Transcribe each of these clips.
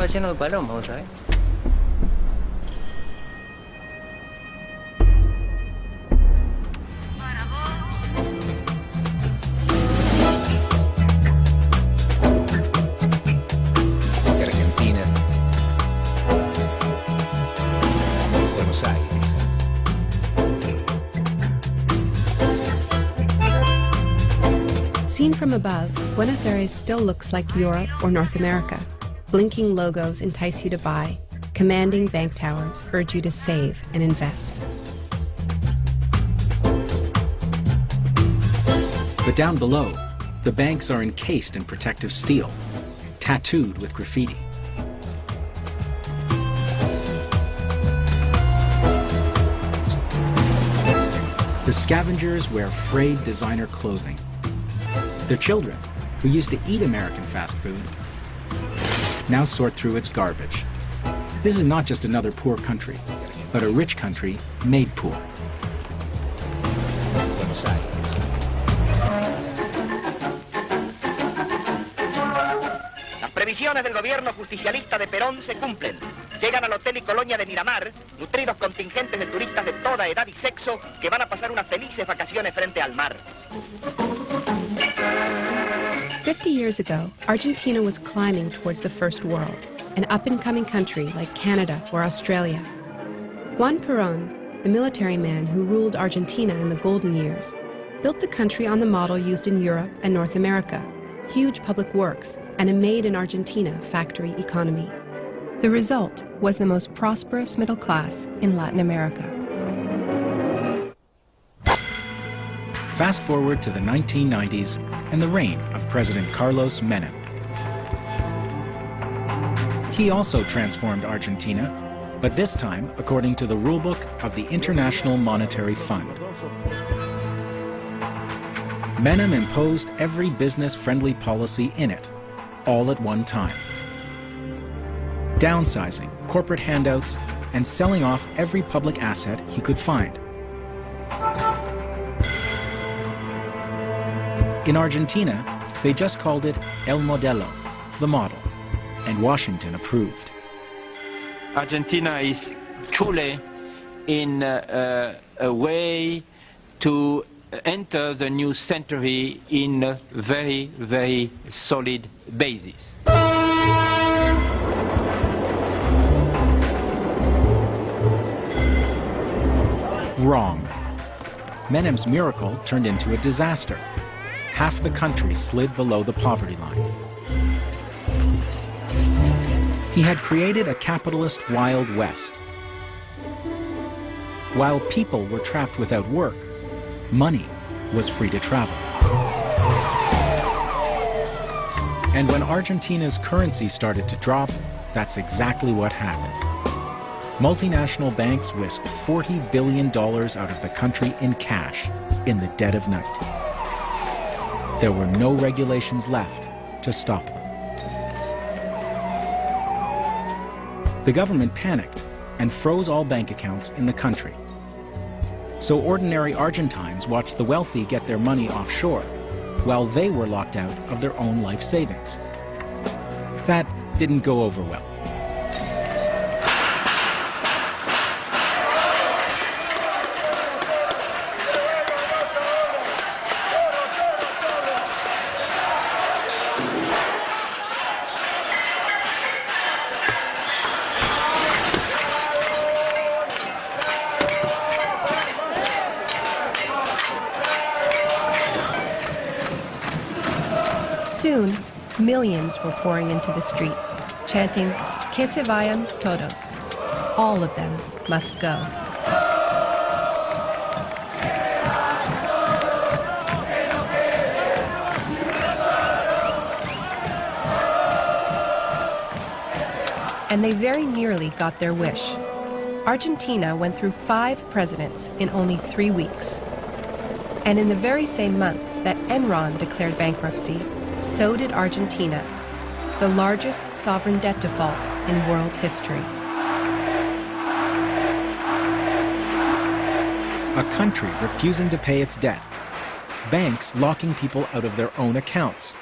Estaba lleno de palomas, ¿vos sabés? Argentina. Buenos Aires. Seen from above, Buenos Aires still looks like Europe or North America. Blinking logos entice you to buy. Commanding bank towers urge you to save and invest. But down below, the banks are encased in protective steel, tattooed with graffiti. The scavengers wear frayed designer clothing. Their children, who used to eat American fast food, now sort through its garbage. This is not just another poor country, but a rich country made poor. Buenos Aires. Las previsiones del gobierno justicialista de Perón se cumplen. Llegan al hotel y colonia de Miramar nutridos contingentes de turistas de toda edad y sexo que van a pasar unas felices vacaciones frente al mar. 50 years ago, Argentina was climbing towards the first world, an up-and-coming country like Canada or Australia. Juan Perón, the military man who ruled Argentina in the golden years, built the country on the model used in Europe and North America, huge public works and a made-in-Argentina factory economy. The result was the most prosperous middle class in Latin America. Fast forward to the 1990s and the reign of President Carlos Menem. He also transformed Argentina, but this time according to the rulebook of the International Monetary Fund. Menem imposed every business-friendly policy in it, all at one time. Downsizing, corporate handouts, and selling off every public asset he could find. In Argentina, they just called it El Modelo, the model, and Washington approved. Argentina is truly in a way to enter the new century in a very, very solid basis. Wrong. Menem's miracle turned into a disaster. Half the country slid below the poverty line. He had created a capitalist Wild West. While people were trapped without work, money was free to travel. And when Argentina's currency started to drop, that's exactly what happened. Multinational banks whisked $40 billion out of the country in cash in the dead of night. There were no regulations left to stop them. The government panicked and froze all bank accounts in the country. So ordinary Argentines watched the wealthy get their money offshore while they were locked out of their own life savings. That didn't go over well. Soon, millions were pouring into the streets, chanting, "Que se vayan todos." All of them must go. And they very nearly got their wish. Argentina went through 5 presidents in only 3 weeks. And in the very same month that Enron declared bankruptcy, so did Argentina, the largest sovereign debt default in world history. A country refusing to pay its debt, banks locking people out of their own accounts,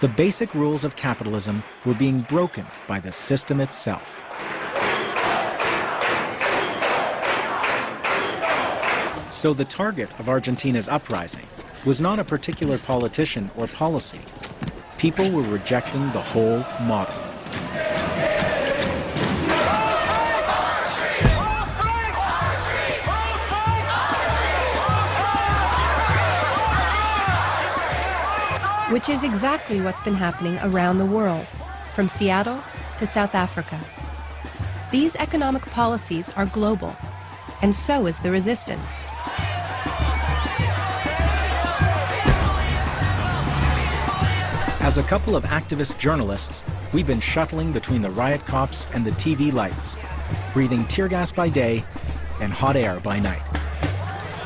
The basic rules of capitalism were being broken by the system itself. So the target of Argentina's uprising was not a particular politician or policy. People were rejecting the whole model. Which is exactly what's been happening around the world, from Seattle to South Africa. These economic policies are global, and so is the resistance. As a couple of activist journalists, we've been shuttling between the riot cops and the TV lights, breathing tear gas by day and hot air by night.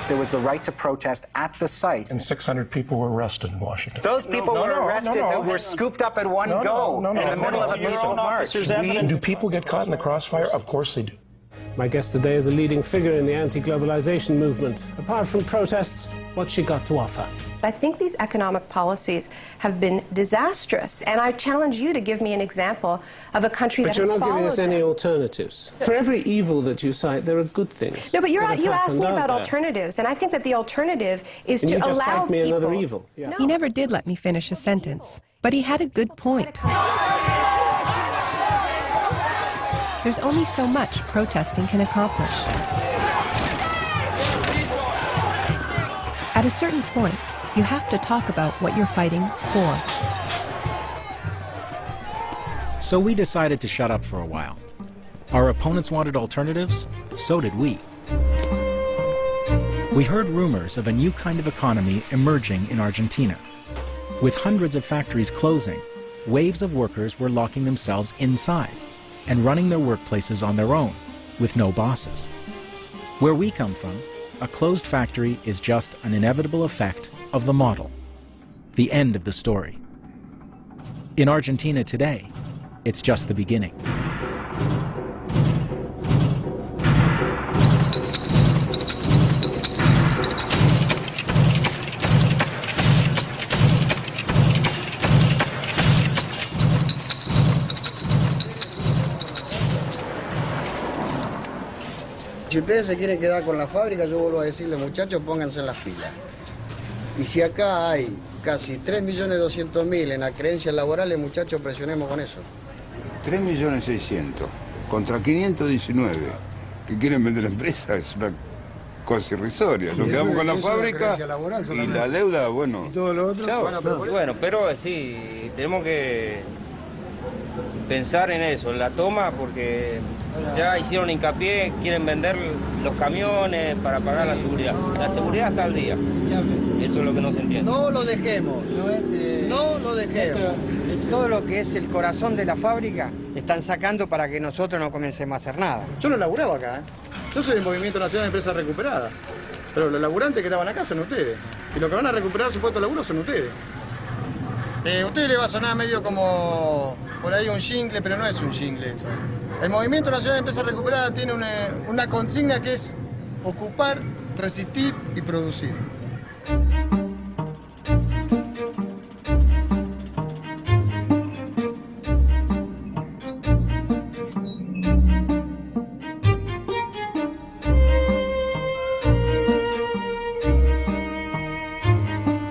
There was the right to protest at the site. And 600 people were arrested in Washington. Those people were arrested and were scooped up in one go in the middle of a peaceful march. Do people get caught in the crossfire? Of course they do. My guest today is a leading figure in the anti-globalization movement. Apart from protests, what's she got to offer? I think these economic policies have been disastrous, and I challenge you to give me an example of a country that has followed them. But you're not giving us any alternatives. For every evil that you cite, there are good things. No, but you asked me about alternatives, and I think that the alternative is to allow people... You just cite me another evil. Yeah. He never did let me finish a sentence, but he had a good point. There's only so much protesting can accomplish. At a certain point, you have to talk about what you're fighting for. So we decided to shut up for a while. Our opponents wanted alternatives, so did we. We heard rumors of a new kind of economy emerging in Argentina. With hundreds of factories closing, waves of workers were locking themselves inside and running their workplaces on their own, with no bosses. Where we come from, a closed factory is just an inevitable effect of the model, the end of the story. In Argentina today, it's just the beginning. Si ustedes se quieren quedar con la fábrica, yo vuelvo a decirles, muchachos, pónganse en las pilas. Y si acá hay casi 3.200.000 en las creencias laborales, muchachos, presionemos con eso. 3.600.000 contra 519 que quieren vender la empresa es una cosa irrisoria. Nos quedamos con la fábrica y la deuda, bueno. Y todo lo otro. Chao. Bueno, pero sí, tenemos que pensar en eso, en la toma, porque ya hicieron hincapié, quieren vender los camiones para pagar la seguridad. La seguridad está al día. Eso es lo que no se entiende. No lo dejemos. No lo dejemos. Todo lo que es el corazón de la fábrica están sacando para que nosotros no comencemos a hacer nada. Yo no laburaba acá, ¿eh? Yo soy del Movimiento Nacional de Empresas Recuperadas. Pero los laburantes que estaban acá son ustedes. Y los que van a recuperar su puesto de laburo son ustedes. A ustedes les va a sonar medio como por ahí un jingle, pero no es un jingle esto. El Movimiento Nacional de Empresas Recuperadas tiene una consigna que es ocupar, resistir y producir.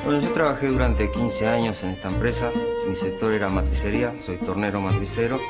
Bueno, yo trabajé durante 15 años en esta empresa. Mi sector era matricería, soy tornero matricero.